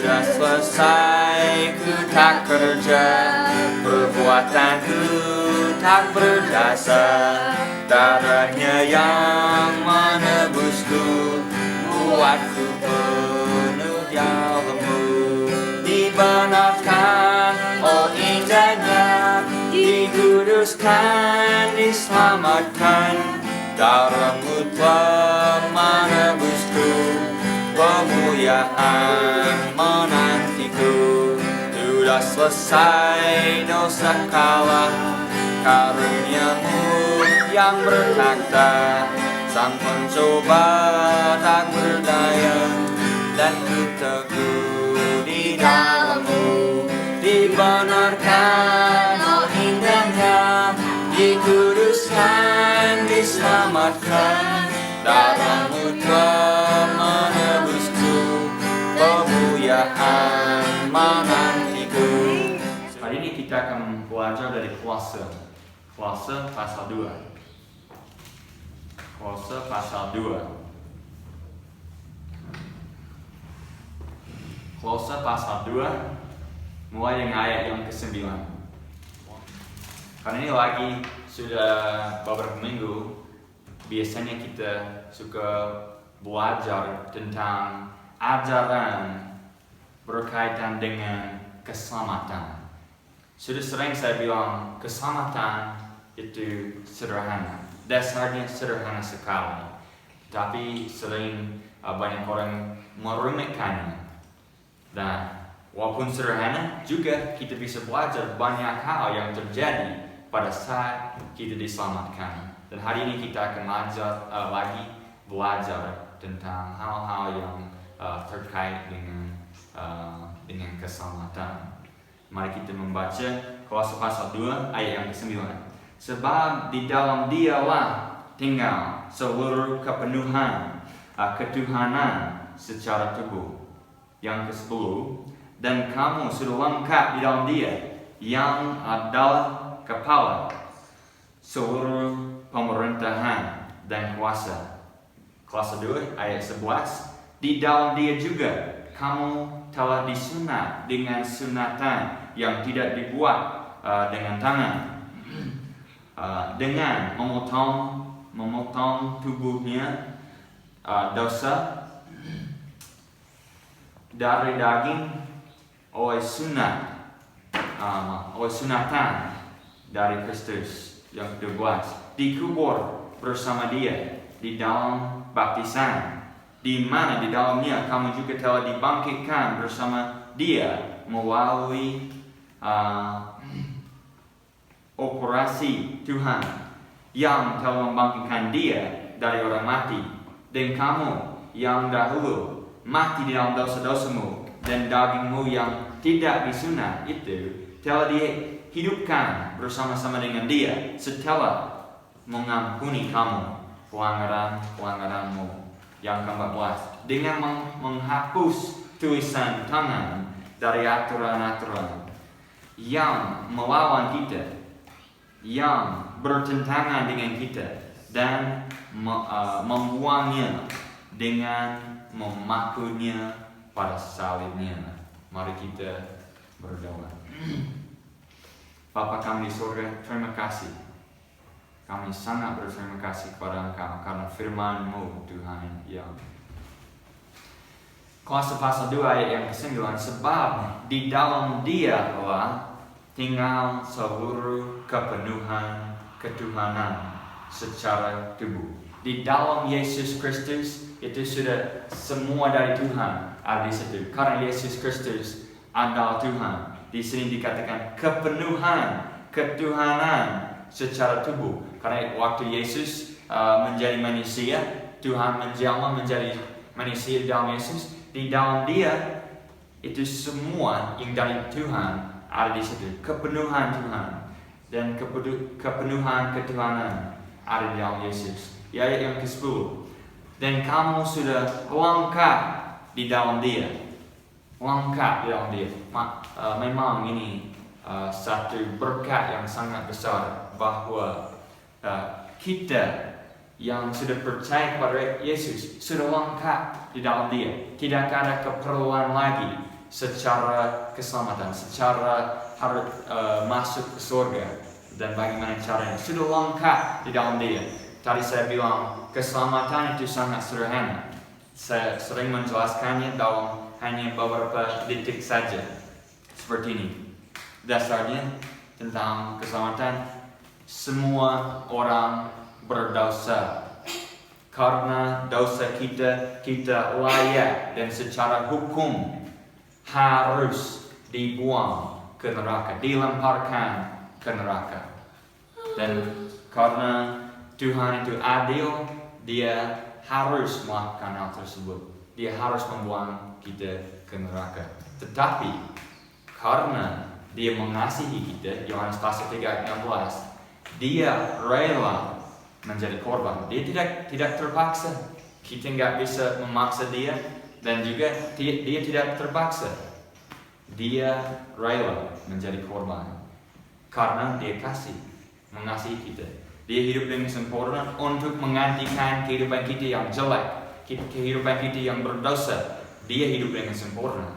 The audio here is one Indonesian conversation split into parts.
sudah selesai, ku tak kerja, perbuatanku tak berdasar. Darahnya yang menebusku, buatku penuh dalammu. Dibenarkan, oh indahnya, dikuduskan, diselamatkan. Darahmu telah menebusku, kemuliaan menantiku. Sudah selesai, dosa kalah, karuniamu yang bertakhta. Sang pencoba tak berdaya, dan ku teguh di dalammu. Dibenarkan, oh indahnya, dikuduskan, diselamatkan. Darahmu telah menebusku, kemuliaan menantiku. Hari ini kita akan belajar dari Kolose pasal 2. Kolose pasal 2. Kolose pasal 2 mulai dengan ayat yang ke-9. Karena ini lagi sudah beberapa minggu, biasanya kita suka belajar tentang ajaran berkaitan dengan keselamatan. Sudah sering saya bilang keselamatan itu sederhana, dasarnya sederhana sekali, tapi sering banyak orang meremehkannya. Dan walaupun sederhana, juga kita bisa belajar banyak hal yang terjadi pada saat kita diselamatkan. Dan hari ini kita akan belajar tentang hal-hal yang terkait dengan keselamatan. Mari kita membaca Kolose pasal 2 ayat yang ke-9. Sebab di dalam Dialah tinggal seluruh kepenuhan ketuhanan secara tubuh. Yang ke-10, dan kamu sudah lengkap di dalam Dia yang adalah kepala seluruh pemerintahan dan kuasa. Kolose 2 ayat 11, di dalam Dia juga kamu telah disunat dengan sunatan yang tidak dibuat dengan tangan, dengan memotong tubuhnya dosa dari daging oleh sunatan dari Kristus. Yang ke-12, dikubur bersama Dia di dalam baptisan, di mana di dalamnya kamu juga telah dibangkitkan bersama Dia melalui operasi Tuhan yang telah membangkitkan Dia dari orang mati. Dan kamu yang dahulu mati di dalam dosa-dosamu dan dagingmu yang tidak disunat itu telah dihidupkan bersama-sama dengan Dia setelah mengampuni kamu pelanggaran-pelanggaranmu. Yang ke-14, dengan menghapus tulisan tangan dari aturan-aturan yang melawan kita, yang bertentangan dengan kita, dan membuangnya dengan memakunya pada salibnya. Mari kita berdoa. Bapa kami di surga, terima kasih. Kami sangat berterima kasih kepada Engkau karena firman-Mu, Tuhan, yang Kolose pasal 2 ayat yang ke-9, sebab di dalam Dialah tinggal seluruh kepenuhan ketuhanan secara tubuh. Di dalam Yesus Kristus itu sudah semua dari Tuhan ada di situ. Karena Yesus Kristus adalah Tuhan. Di sini dikatakan kepenuhan ketuhanan secara tubuh. Karena waktu Yesus menjadi manusia, Tuhan menjelma menjadi manusia dalam Yesus. Di dalam Dia itu semua yang dari Tuhan ada di situ. Kepenuhan Tuhan dan kepenuhan ketuhanan ada di dalam Yesus. Ayat yang ke-10, dan kamu sudah lengkap di dalam Dia. Lengkap di dalam Dia. Memang ini satu berkat yang sangat besar, bahwa kita yang sudah percaya kepada Yesus sudah lengkap di dalam Dia. Tidak ada keperluan lagi secara keselamatan, secara harus masuk ke surga, dan bagaimana caranya sudah lengkap di dalam Dia. Tadi saya bilang keselamatan itu sangat sederhana. Saya sering menjelaskannya dalam hanya beberapa detik saja, seperti ini. Dasarnya tentang keselamatan, semua orang berdosa. Karena dosa kita layak dan secara hukum harus dibuang ke neraka, dilemparkan ke neraka. Dan karena Tuhan itu adil, Dia harus melakukan hal tersebut. Dia harus membuang kita ke neraka. Tetapi karena Dia mengasihi kita, Yohanes pasal 3 ayat 16, Dia rela menjadi korban. Dia tidak terpaksa. Kita nggak bisa memaksa Dia, dan juga Dia tidak terpaksa. Dia rela menjadi korban karena Dia mengasihi kita. Dia hidup dengan sempurna untuk menggantikan kehidupan kita yang jelek, kehidupan kita yang berdosa. Dia hidup dengan sempurna.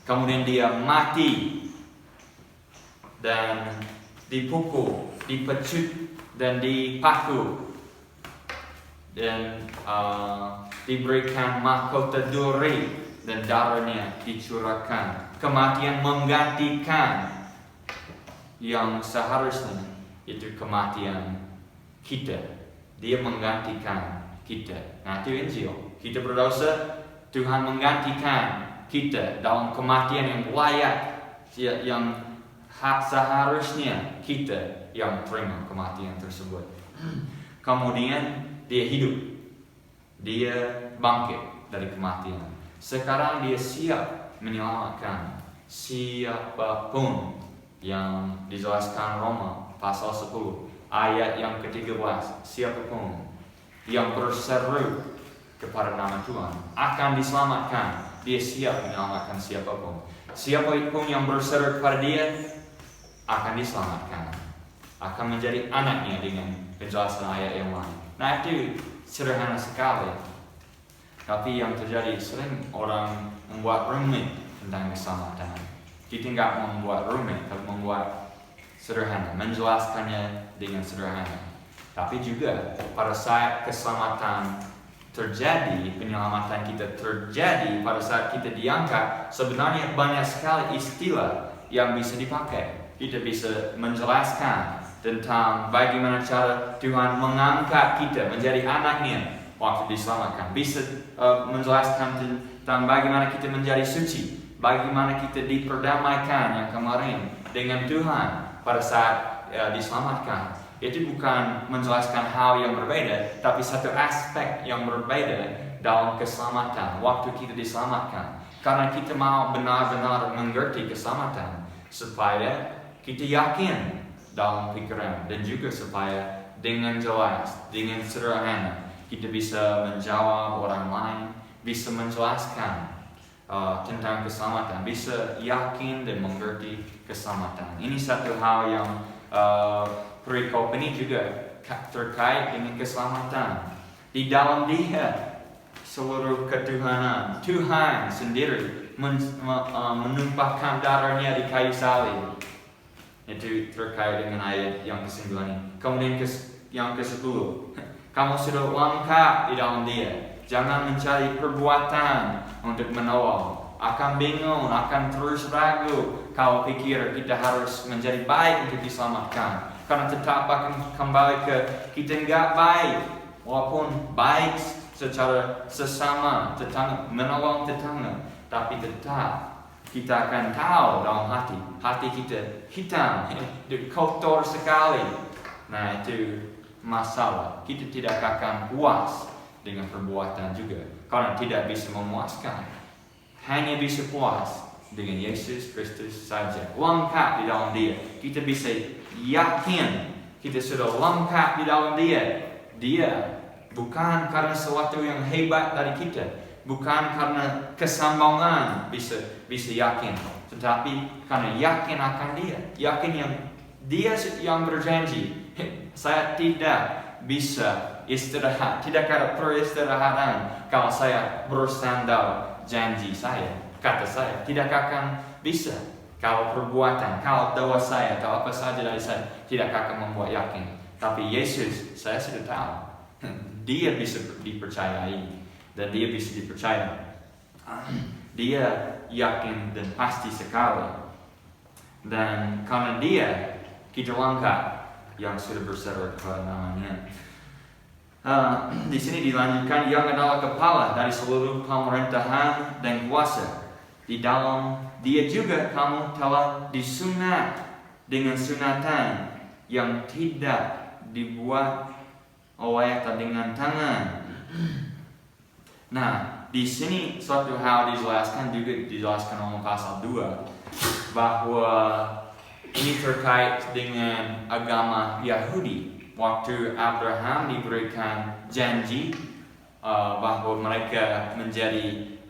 Kemudian Dia mati dan dipukul, dipecut, dan dipaku, dan diberikan mahkota duri, dan darahnya dicurahkan. Kematian menggantikan yang seharusnya itu kematian kita. Dia menggantikan kita. Nah, itu Injil. Kita berdosa, Tuhan menggantikan kita dalam kematian yang layak, yang seharusnya kita yang terima kematian tersebut. Kemudian Dia hidup, Dia bangkit dari kematian. Sekarang Dia siap menyelamatkan siapapun, yang dijelaskan Roma pasal 10 ayat yang ke-13. Siapapun yang berseru kepada nama Tuhan akan diselamatkan. Dia siap menyelamatkan siapapun. Siapapun yang berseru kepada Dia akan diselamatkan, akan menjadi anaknya dengan penjelasan ayat yang lain. Nah, itu sederhana sekali. Tapi yang terjadi, sering orang membuat rumit tentang keselamatan. Kita nggak membuat rumit, tapi membuat sederhana, menjelaskannya dengan sederhana. Tapi juga pada saat keselamatan terjadi, penyelamatan kita terjadi, pada saat kita diangkat, sebenarnya banyak sekali istilah yang bisa dipakai. Kita bisa menjelaskan tentang bagaimana cara Tuhan mengangkat kita menjadi anaknya waktu diselamatkan. Bisa menjelaskan tentang bagaimana kita menjadi suci, bagaimana kita diperdamaikan yang kemarin dengan Tuhan pada saat diselamatkan. Itu bukan menjelaskan hal yang berbeda, tapi satu aspek yang berbeda dalam keselamatan waktu kita diselamatkan. Karena kita mau benar-benar mengerti keselamatan, supaya kita yakin dalam pikiran, dan juga supaya dengan jelas, dengan sederhana kita bisa menjawab orang lain, bisa menjelaskan tentang keselamatan, bisa yakin dan mengerti keselamatan. Ini satu hal yang perikop ini juga terkait dengan keselamatan. Di dalam Dia seluruh ketuhanan, Tuhan sendiri menumpahkan darahnya di kayu salib. Itu terkait dengan ayat yang ke-9 ini. Kemudian yang ke-10, kamu sudah lengkap di dalam Dia. Jangan mencari perbuatan untuk menolong. Akan bingung, akan terus ragu kalau pikir kita harus menjadi baik untuk diselamatkan. Karena tetap akan kembali ke kita nggak baik. Walaupun baik secara sesama tetangga, menolong tetangga, tapi tetap kita akan tahu dalam hati kita hitam, kotor sekali. Nah, itu masalah. Kita tidak akan puas dengan perbuatan juga, karena tidak bisa memuaskan. Hanya bisa puas dengan Yesus Kristus saja, lengkap di dalam Dia. Kita bisa yakin kita sudah lengkap di dalam Dia. Dia bukan karena sesuatu yang hebat dari kita, bukan karena kesombongan bisa yakin, tetapi karena yakin akan Dia, yakin yang Dia yang berjanji. Saya tidak bisa istirahat, tidak ada peristirahatan kalau saya bersandar janji saya. kata saya, tidak akan bisa. Kalau perbuatan, kalau doa saya, atau apa saja dari saya, tidak akan membuat yakin. Tapi Yesus, saya sudah tahu, dia bisa dipercayai, dan dia bisa dipercaya. Dia yakin dan pasti sekali. Dan karena dia, kita langkah yang sudah berserah kepada namanya. Di sini dilanjutkan, yang adalah kepala dari seluruh pemerintahan dan kuasa. Di dalam dia juga kamu telah disunat dengan sunatan yang tidak dibuat oleh atau dengan tangan. Nah, di sini suatu hal dijelaskan oleh pasal 2 bahwa ini terkait dengan agama Yahudi. Waktu Abraham diberikan janji bahwa mereka menjadi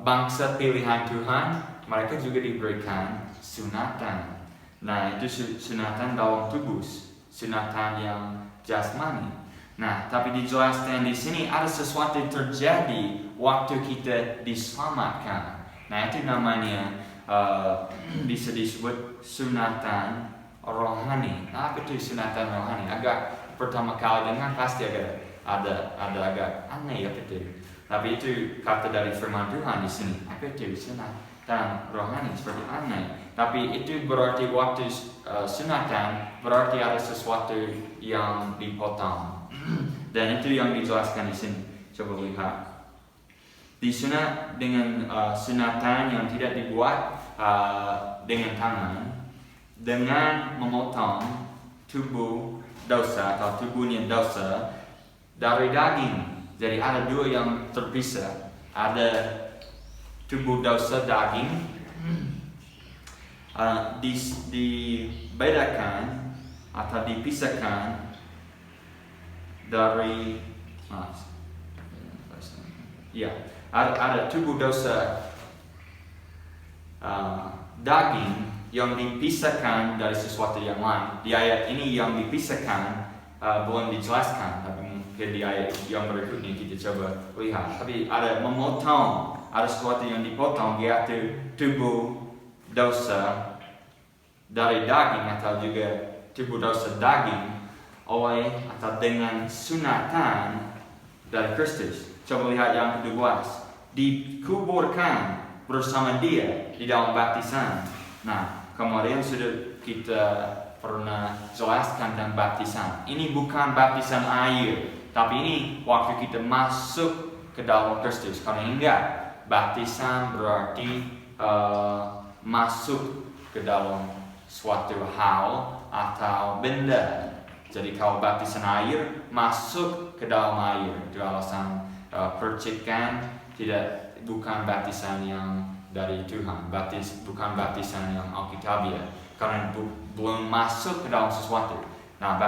bangsa pilihan Tuhan, mereka juga diberikan sunatan. Nah, itu sunatan dalam tubuh, sunatan yang jasmani. Nah, tapi dijelaskan di sini ada sesuatu yang terjadi waktu kita diselamatkan. Nah, itu namanya bisa disebut sunatan rohani. Nah, apa itu sunatan rohani? Agak pertama kali dengar pasti ada agak aneh apa itu. Tapi itu kata dari firman Tuhan di sini. Apa itu sunatan rohani? Seperti aneh. Tapi itu berarti waktu sunatan berarti ada sesuatu yang dipotong. Dan itu yang dijelaskan di sini. Coba lihat. Disunat dengan sunatan yang tidak dibuat dengan tangan, dengan memotong tubuh dosa atau tubuhnya dosa dari daging. Jadi ada dua yang terpisah. Ada tubuh dosa daging dibedakan atau dipisahkan dari ada tubuh dosa daging yang dipisahkan dari sesuatu yang lain. Di ayat ini yang dipisahkan belum dijelaskan, tapi mungkin di ayat yang berikutnya kita coba lihat. Tapi ada memotong, ada sesuatu yang dipotong, yaitu tubuh dosa dari daging atau juga tubuh dosa daging oleh atau dengan sunatan dari Kristus. Coba lihat yang ke-12. Dikuburkan bersama dia di dalam baptisan. Nah, kemarin sudah kita pernah jelaskan tentang baptisan. Ini bukan baptisan air, tapi ini waktu kita masuk ke dalam Kristus. Karena enggak, baptisan berarti masuk ke dalam suatu hal atau benda. Jadi kalau baptisan air, masuk ke dalam air. Itu alasan percikan bukan baptisan yang dari Tuhan, bukan baptisan yang alkitabiah, karena belum masuk ke dalam sesuatu. Nah,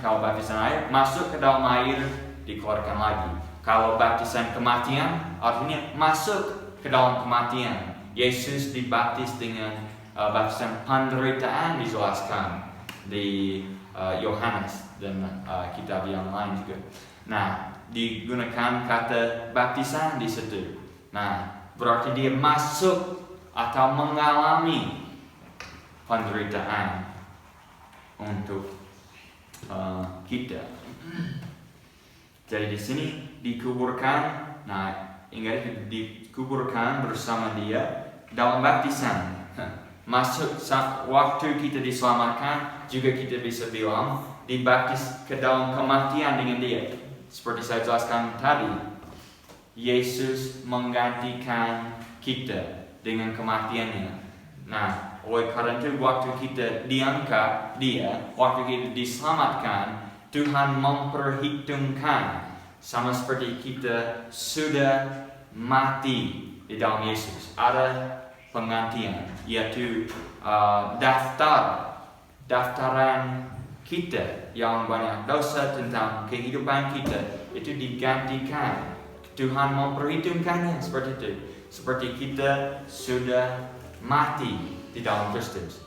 kalau baptisan air, masuk ke dalam air, dikeluarkan lagi. Kalau baptisan kematian, artinya masuk ke dalam kematian. Yesus dibaptis dengan baptisan penderitaan, dijelaskan di Yohanes dan kitab yang lain juga. Nah, digunakan kata baptisan di situ. Nah, berarti dia masuk atau mengalami penderitaan untuk kita. Jadi di sini dikuburkan. Nah, ingat dikuburkan bersama dia dalam baptisan. Masuk waktu kita diselamatkan, juga kita bisa bilang dibaptis ke dalam kematian dengan dia. Seperti saya jelaskan tadi, Yesus menggantikan kita dengan kematiannya. Nah, oleh karena itu waktu kita diangkat dia, waktu kita diselamatkan, Tuhan memperhitungkan sama seperti kita sudah mati di dalam Yesus. Ada penggantian, yaitu daftaran kita yang banyak dosa tentang kehidupan kita itu digantikan. Tuhan memperhitungkannya seperti itu. Seperti kita sudah mati di dalam Kristus.